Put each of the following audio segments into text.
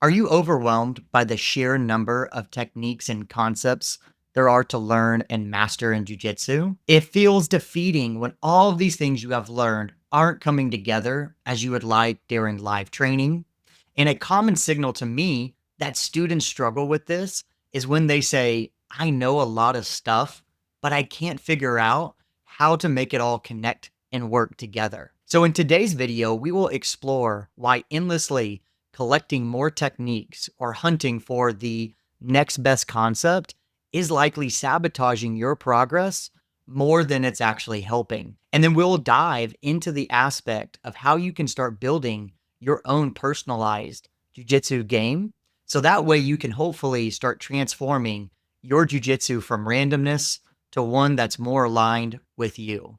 Are you overwhelmed by the sheer number of techniques and concepts there are to learn and master in jiu-jitsu? It feels defeating when all of these things you have learned aren't coming together as you would like during live training. And a common signal to me that students struggle with this is when they say, I know a lot of stuff, but I can't figure out how to make it all connect and work together. So in today's video, we will explore why endlessly collecting more techniques or hunting for the next best concept is likely sabotaging your progress more than it's actually helping. And then we'll dive into the aspect of how you can start building your own personalized jiu-jitsu game. So that way you can hopefully start transforming your jiu-jitsu from randomness to one that's more aligned with you.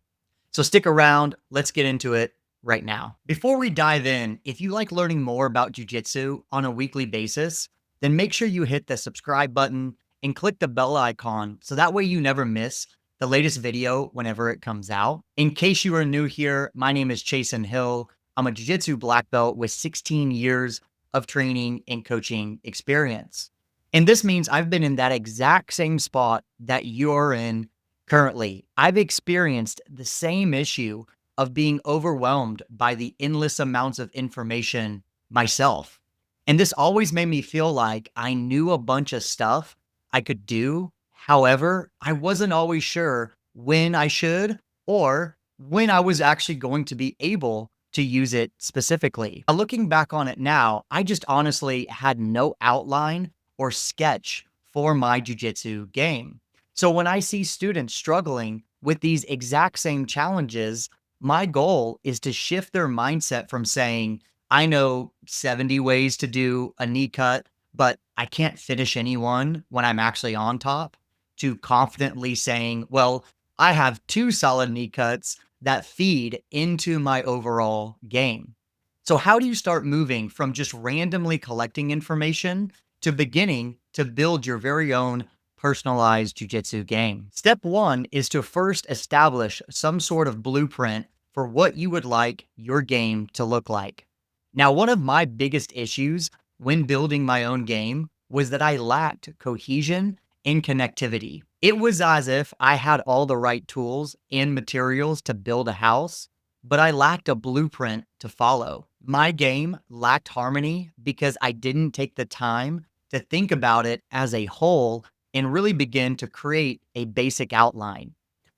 So stick around. Let's get into it right now. Before we dive in, if you like learning more about jiu-jitsu on a weekly basis, then make sure you hit the subscribe button and click the bell icon so that way you never miss the latest video whenever it comes out. In case you are new here, my name is Chasen Hill. I'm a jiu-jitsu black belt with 16 years of training and coaching experience. And this means I've been in that exact same spot that you're in currently. I've experienced the same issue of being overwhelmed by the endless amounts of information myself. And this always made me feel like I knew a bunch of stuff I could do. However, I wasn't always sure when I should or when I was actually going to be able to use it specifically. Looking back on it now, I just honestly had no outline or sketch for my jiu-jitsu game. So when I see students struggling with these exact same challenges, my goal is to shift their mindset from saying, I know 70 ways to do a knee cut, but I can't finish any one when I'm actually on top, to confidently saying, well, I have two solid knee cuts that feed into my overall game. So how do you start moving from just randomly collecting information to beginning to build your very own personalized jiu-jitsu game? Step one is to first establish some sort of blueprint for what you would like your game to look like. Now, one of my biggest issues when building my own game was that I lacked cohesion and connectivity. It was as if I had all the right tools and materials to build a house, but I lacked a blueprint to follow. My game lacked harmony because I didn't take the time to think about it as a whole and really begin to create a basic outline.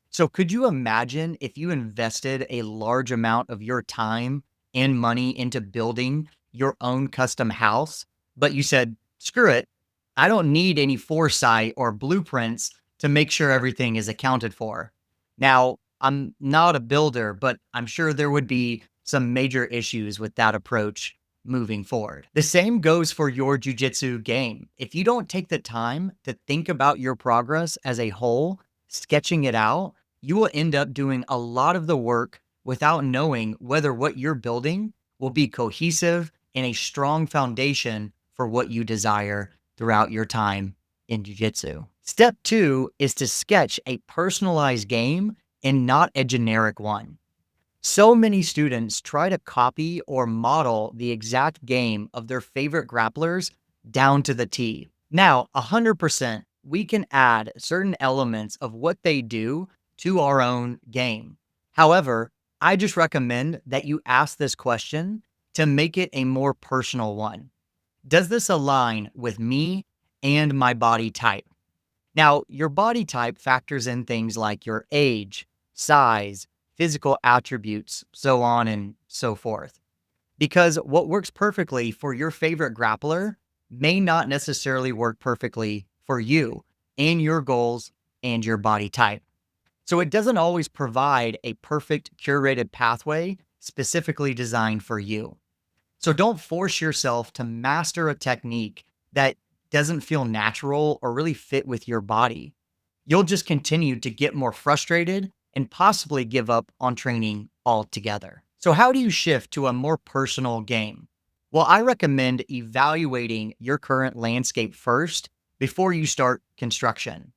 So could you imagine if you invested a large amount of your time and money into building your own custom house, but you said, screw it, I don't need any foresight or blueprints to make sure everything is accounted for. Now, I'm not a builder, but I'm sure there would be some major issues with that approach moving forward. The same goes for your jiu-jitsu game. If you don't take the time to think about your progress as a whole, sketching it out, you will end up doing a lot of the work without knowing whether what you're building will be cohesive and a strong foundation for what you desire throughout your time in jiu-jitsu. Step two is to sketch a personalized game and not a generic one. So many students try to copy or model the exact game of their favorite grapplers down to the T. Now, 100%, we can add certain elements of what they do to our own game. However, I just recommend that you ask this question to make it a more personal one. Does this align with me and my body type? Now, your body type factors in things like your age, size, physical attributes, so on and so forth. Because what works perfectly for your favorite grappler may not necessarily work perfectly for you and your goals and your body type. So it doesn't always provide a perfect curated pathway specifically designed for you. So don't force yourself to master a technique that doesn't feel natural or really fit with your body. You'll just continue to get more frustrated and possibly give up on training altogether. So how do you shift to a more personal game? Well, I recommend evaluating your current landscape first before you start construction.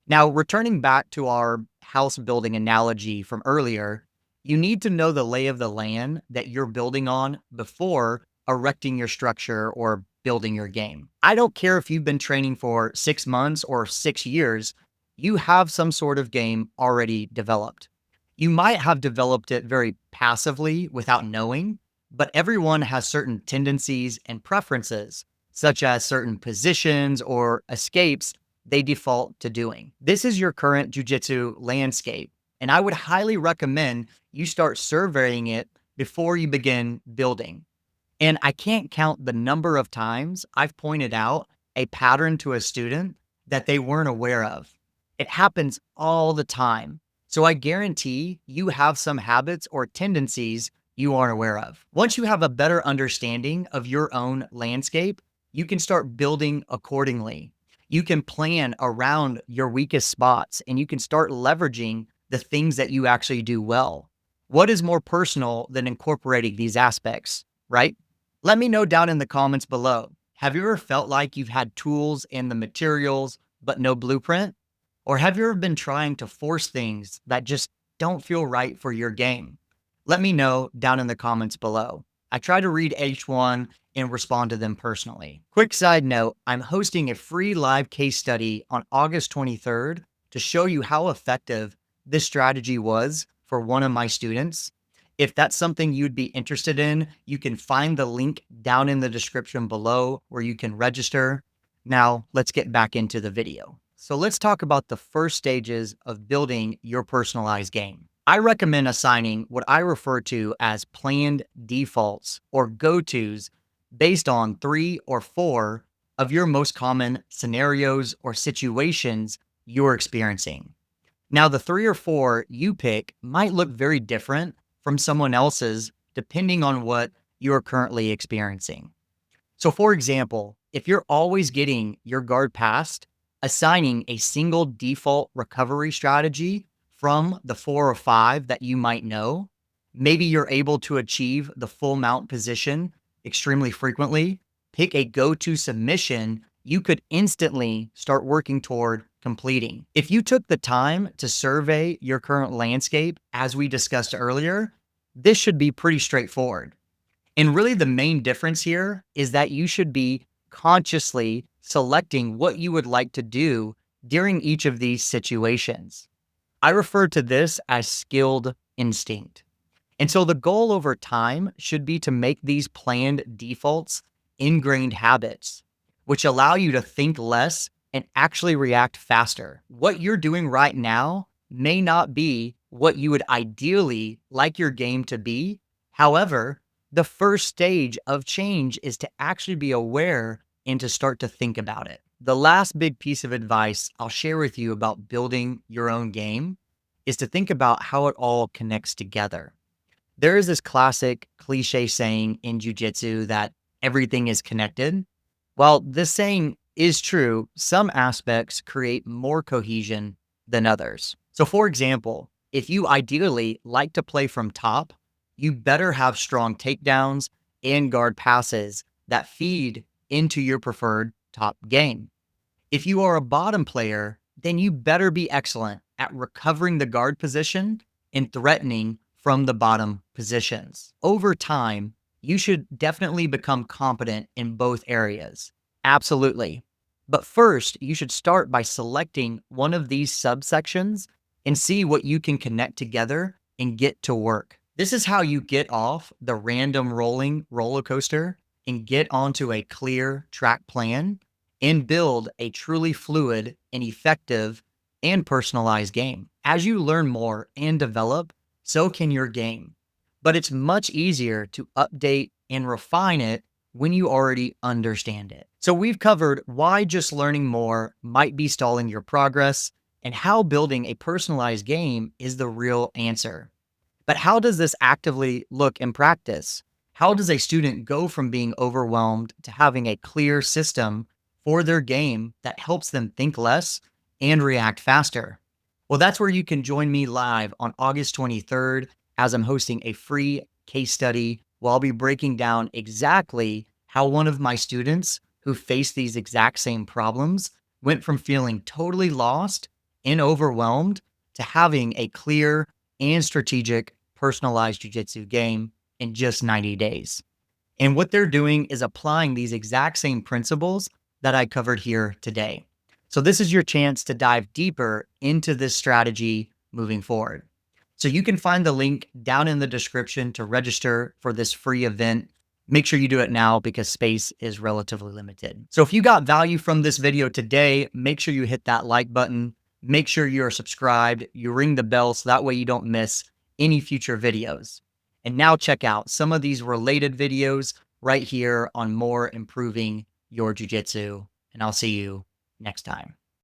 Now, returning back to our house building analogy from earlier, you need to know the lay of the land that you're building on before erecting your structure or building your game. I don't care if you've been training for 6 months or 6 years, you have some sort of game already developed. You might have developed it very passively without knowing, but everyone has certain tendencies and preferences, such as certain positions or escapes they default to doing. This is your current jujitsu landscape, and I would highly recommend you start surveying it before you begin building. And I can't count the number of times I've pointed out a pattern to a student that they weren't aware of. It happens all the time. So I guarantee you have some habits or tendencies you aren't aware of. Once you have a better understanding of your own landscape, you can start building accordingly. You can plan around your weakest spots and you can start leveraging the things that you actually do well. What is more personal than incorporating these aspects, right? Let me know down in the comments below. Have you ever felt like you've had tools and the materials, but no blueprint? Or have you ever been trying to force things that just don't feel right for your game? Let me know down in the comments below. I try to read each one and respond to them personally. Quick side note, I'm hosting a free live case study on August 23rd to show you how effective this strategy was for one of my students. If that's something you'd be interested in, you can find the link down in the description below where you can register. Now, let's get back into the video. So let's talk about the first stages of building your personalized game. I recommend assigning what I refer to as planned defaults or go-tos based on 3 or 4 of your most common scenarios or situations you're experiencing. Now, the 3 or 4 you pick might look very different from someone else's depending on what you're currently experiencing. So for example, if you're always getting your guard passed, assigning a single default recovery strategy from the 4 or 5 that you might know, maybe you're able to achieve the full mount position extremely frequently, pick a go-to submission you could instantly start working toward completing. If you took the time to survey your current landscape, as we discussed earlier, this should be pretty straightforward. And really the main difference here is that you should be consciously selecting what you would like to do during each of these situations. I refer to this as skilled instinct. And so the goal over time should be to make these planned defaults ingrained habits, which allow you to think less and actually react faster. What you're doing right now may not be what you would ideally like your game to be. However, the first stage of change is to actually be aware and to start to think about it. The last big piece of advice I'll share with you about building your own game is to think about how it all connects together. There is this classic cliche saying in jiu-jitsu that everything is connected. While this saying is true, some aspects create more cohesion than others. So for example, if you ideally like to play from top, you better have strong takedowns and guard passes that feed into your preferred top game. If you are a bottom player, then you better be excellent at recovering the guard position and threatening from the bottom positions. Over time, you should definitely become competent in both areas. Absolutely. But first, you should start by selecting one of these subsections and see what you can connect together and get to work. This is how you get off the random rolling roller coaster and get onto a clear track plan and build a truly fluid and effective and personalized game. As you learn more and develop, so can your game. But it's much easier to update and refine it when you already understand it. So we've covered why just learning more might be stalling your progress and how building a personalized game is the real answer. But how does this actively look in practice? How does a student go from being overwhelmed to having a clear system for their game that helps them think less and react faster? Well, that's where you can join me live on August 23rd as I'm hosting a free case study where I'll be breaking down exactly how one of my students who faced these exact same problems went from feeling totally lost and overwhelmed to having a clear and strategic personalized jiu-jitsu game in just 90 days. And what they're doing is applying these exact same principles that I covered here today. So, this is your chance to dive deeper into this strategy moving forward. So, you can find the link down in the description to register for this free event. Make sure you do it now because space is relatively limited. So, if you got value from this video today, make sure you hit that like button. Make sure you're subscribed, you ring the bell so that way you don't miss any future videos. And now check out some of these related videos right here on more improving your jujitsu. And I'll see you next time.